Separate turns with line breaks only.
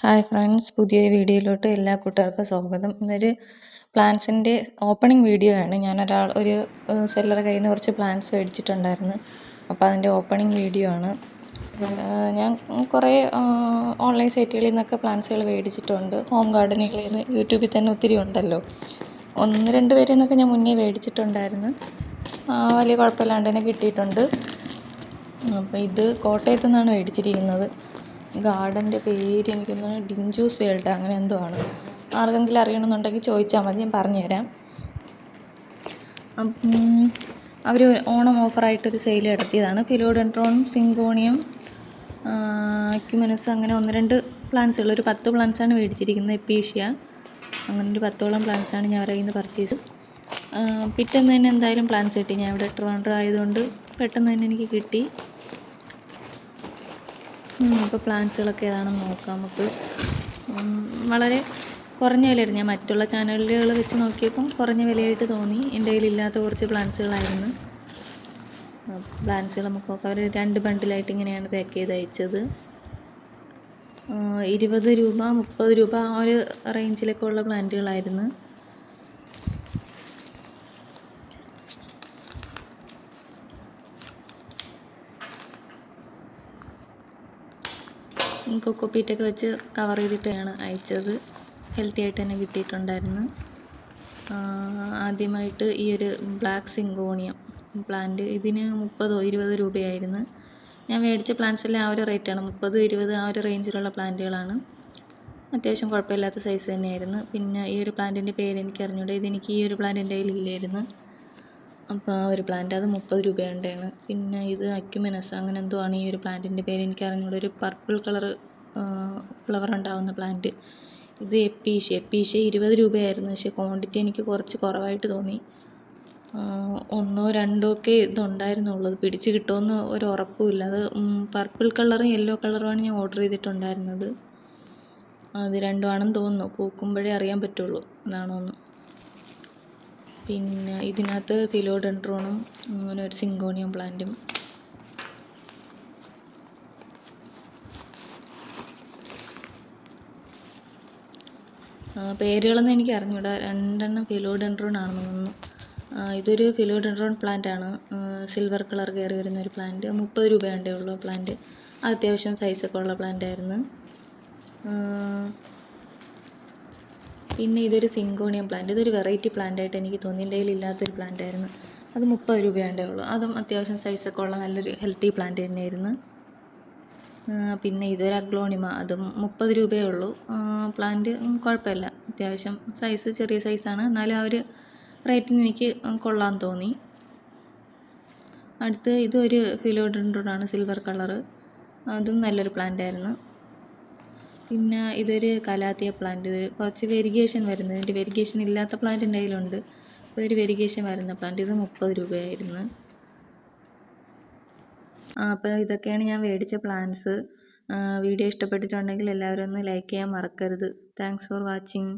Hi friends, പുതിയൊരു വീഡിയോയിലോട്ട് എല്ലാ കൂട്ടുകാർക്കും സ്വാഗതം. ഇന്നൊരു പ്ലാന്റ്സിൻ്റെ ഓപ്പണിംഗ് വീഡിയോ ആണ്. ഒരു സെല്ലറുടെ കയ്യിൽ നിന്ന് കുറച്ച് പ്ലാന്റ്സ് മേടിച്ചിട്ടുണ്ടായിരുന്നു. അപ്പോൾ അതിൻ്റെ ഓപ്പണിംഗ് വീഡിയോ ആണ്. ഞാൻ കുറേ ഓൺലൈൻ സൈറ്റുകളിൽ നിന്നൊക്കെ പ്ലാന്റ്സുകൾ മേടിച്ചിട്ടുണ്ട്. ഹോം ഗാർഡനുകളിൽ നിന്ന് യൂട്യൂബിൽ തന്നെ ഒത്തിരി ഉണ്ടല്ലോ. 1-2 പേരിൽ നിന്നൊക്കെ ഞാൻ മുന്നേ മേടിച്ചിട്ടുണ്ടായിരുന്നു. വലിയ കുഴപ്പമില്ലാണ്ട് തന്നെ കിട്ടിയിട്ടുണ്ട്. അപ്പോൾ ഇത് കോട്ടയത്തു നിന്നാണ് മേടിച്ചിരിക്കുന്നത്. ഗാർഡൻ്റെ പേര് എനിക്കൊന്ന് ഡിഞ്ചൂസ് വേൾഡ് അങ്ങനെ എന്തോ ആണ്. ആർക്കെങ്കിലും അറിയണമെന്നുണ്ടെങ്കിൽ ചോദിച്ചാൽ മതി, ഞാൻ പറഞ്ഞുതരാം. അവർ ഓണം ഓഫറായിട്ടൊരു സെയിൽ നടത്തിയതാണ്. ഫിലോഡെൻഡ്രോണും സിങ്കോണിയം, അക്യുമിനസ് അങ്ങനെ 1-2 പ്ലാന്റ്സുകൾ, ഒരു 10 പ്ലാന്റ്സാണ് മേടിച്ചിരിക്കുന്നത്. എപ്പീഷ്യ അങ്ങനെ ഒരു 10ഓളം പ്ലാന്റ്സാണ് ഞാൻ അവരുടെ കയ്യിൽ നിന്ന് പർച്ചേസ്. പിറ്റേന്ന് തന്നെ എന്തായാലും പ്ലാന്റ്സ് കിട്ടി. ഞാൻ ഇവിടെ ട്രിവാൻഡ്രം ആയതുകൊണ്ട് പെട്ടെന്ന് തന്നെ എനിക്ക് കിട്ടി. അപ്പോൾ പ്ലാന്റ്സുകളൊക്കെ ഏതാണെന്ന് നോക്കാം നമുക്ക്. വളരെ കുറഞ്ഞ വിലയായിരുന്നു. ഞാൻ മറ്റുള്ള ചാനലുകൾ വെച്ച് നോക്കിയപ്പം കുറഞ്ഞ വിലയായിട്ട് തോന്നി. എൻ്റെ കയ്യിലില്ലാത്ത കുറച്ച് പ്ലാന്റ്സുകളായിരുന്നു. പ്ലാന്റ്സുകൾ നമുക്ക് നോക്കാം. അവർ 2 ബണ്ടിലായിട്ട് ഇങ്ങനെയാണ് പാക്ക് ചെയ്ത് അയച്ചത്. 20 രൂപ 30 രൂപ ആ ഒരു റേഞ്ചിലൊക്കെ ഉള്ള പ്ലാന്റുകളായിരുന്നു. കൊക്കോപ്പീറ്റൊക്കെ വെച്ച് കവർ ചെയ്തിട്ടാണ് അയച്ചത്. ഹെൽത്തി ആയിട്ട് തന്നെ കിട്ടിയിട്ടുണ്ടായിരുന്നു. ആദ്യമായിട്ട് ഈ ഒരു ബ്ലാക്ക് സിങ്കോണിയം പ്ലാന്റ്, ഇതിന് 30-20 രൂപയായിരുന്നു. ഞാൻ മേടിച്ച പ്ലാന്റ്സെല്ലാം ആ ഒരു റേറ്റാണ്, 30-20 ആ ഒരു റേഞ്ചിലുള്ള പ്ലാന്റുകളാണ്. അത്യാവശ്യം കുഴപ്പമില്ലാത്ത സൈസ് തന്നെയായിരുന്നു. പിന്നെ ഈ ഒരു പ്ലാന്റിൻ്റെ പേര് എനിക്ക് അറിഞ്ഞൂടെ. ഇതെനിക്ക് ഈ ഒരു പ്ലാന്റ് എൻ്റെ കയ്യിലില്ലായിരുന്നു. അപ്പോൾ ആ ഒരു പ്ലാന്റ് അത് 30 രൂപയുണ്ടായിരുന്നു. പിന്നെ ഇത് അക്യുമിനസ് അങ്ങനെ എന്തോ ആണ് ഈ ഒരു പ്ലാന്റിൻ്റെ പേര്, എനിക്ക് അറിഞ്ഞൂടെ. ഒരു പർപ്പിൾ കളർ ഫ്ലവർ ഉണ്ടാകുന്ന പ്ലാന്റ്. ഇത് എപ്പീഷ്യ 20 രൂപയായിരുന്നു. പക്ഷേ ക്വാണ്ടിറ്റി എനിക്ക് കുറച്ച് കുറവായിട്ട് തോന്നി. 1-2 ഒക്കെ ഇതുണ്ടായിരുന്നുള്ളൂ. അത് പിടിച്ച് കിട്ടുമെന്ന് ഒരു ഉറപ്പുമില്ല. അത് പർപ്പിൾ കളറും യെല്ലോ കളറുമാണ് ഞാൻ ഓർഡർ ചെയ്തിട്ടുണ്ടായിരുന്നത്. അത് രണ്ടുമാണെന്ന് തോന്നുന്നു. പൂക്കുമ്പോഴേ അറിയാൻ പറ്റുള്ളൂ അതാണോന്ന്. പിന്നെ ഇതിനകത്ത് ഫിലോഡെൻഡ്രോണും അങ്ങനെ ഒരു സിങ്കോണിയം പ്ലാന്റും. പേരുകളൊന്നും എനിക്ക് അറിഞ്ഞൂടാ. 2 ഫിലോഡെൻഡ്രോൺ ആണെന്ന് തോന്നുന്നു. ഇതൊരു ഫിലോഡെൻഡ്രോൺ പ്ലാന്റ് ആണ്. സിൽവർ കളർ കയറി വരുന്ന ഒരു പ്ലാന്റ്. 30 രൂപയാണ്ടേ ഉള്ളൂ പ്ലാന്റ്. അത്യാവശ്യം സൈസൊക്കെ ഉള്ള പ്ലാന്റ് ആയിരുന്നു. പിന്നെ ഇതൊരു സിങ്കോണിയം പ്ലാന്റ്. ഇതൊരു വെറൈറ്റി പ്ലാന്റ് ആയിട്ട് എനിക്ക് തോന്നി. എൻ്റെ കയ്യിലില്ലാത്തൊരു പ്ലാന്റ് ആയിരുന്നു. അത് 30 രൂപയാണ്ടേ ഉള്ളൂ. അതും അത്യാവശ്യം സൈസൊക്കെ ഉള്ള നല്ലൊരു ഹെൽത്തി പ്ലാന്റ് തന്നെയായിരുന്നു. പിന്നെ ഇതൊരു അഗ്ലോണിമ, അതും 30 രൂപയേ ഉള്ളൂ. പ്ലാന്റ് കുഴപ്പമില്ല, അത്യാവശ്യം സൈസ് ചെറിയ സൈസാണ്. എന്നാലും ആ ഒരു റേറ്റിന് എനിക്ക് കൊള്ളാൻ തോന്നി. അടുത്ത് ഇതൊരു ഫിലോഡെൻഡ്രോൺ ആണ്, സിൽവർ കളറ്. അതും നല്ലൊരു പ്ലാന്റ് ആയിരുന്നു. പിന്നെ ഇതൊരു കലാത്തിയ പ്ലാന്റ്. ഇത് കുറച്ച് വെരിഗേഷൻ വരുന്നത്, ഇതിൻ്റെ വെരിഗേഷൻ ഇല്ലാത്ത പ്ലാന്റ് എൻ്റെ കയ്യിലുണ്ട്. ഇതൊരു വെരിഗേഷൻ വരുന്ന പ്ലാന്റ്. ഇത് 30 രൂപയായിരുന്നു. അപ്പോൾ ഇതൊക്കെയാണ് ഞാൻ മേടിച്ച പ്ലാന്റ്സ്. വീഡിയോ ഇഷ്ടപ്പെട്ടിട്ടുണ്ടെങ്കിൽ എല്ലാവരും ഒന്ന് ലൈക്ക് ചെയ്യാൻ മറക്കരുത്. Thanks for watching.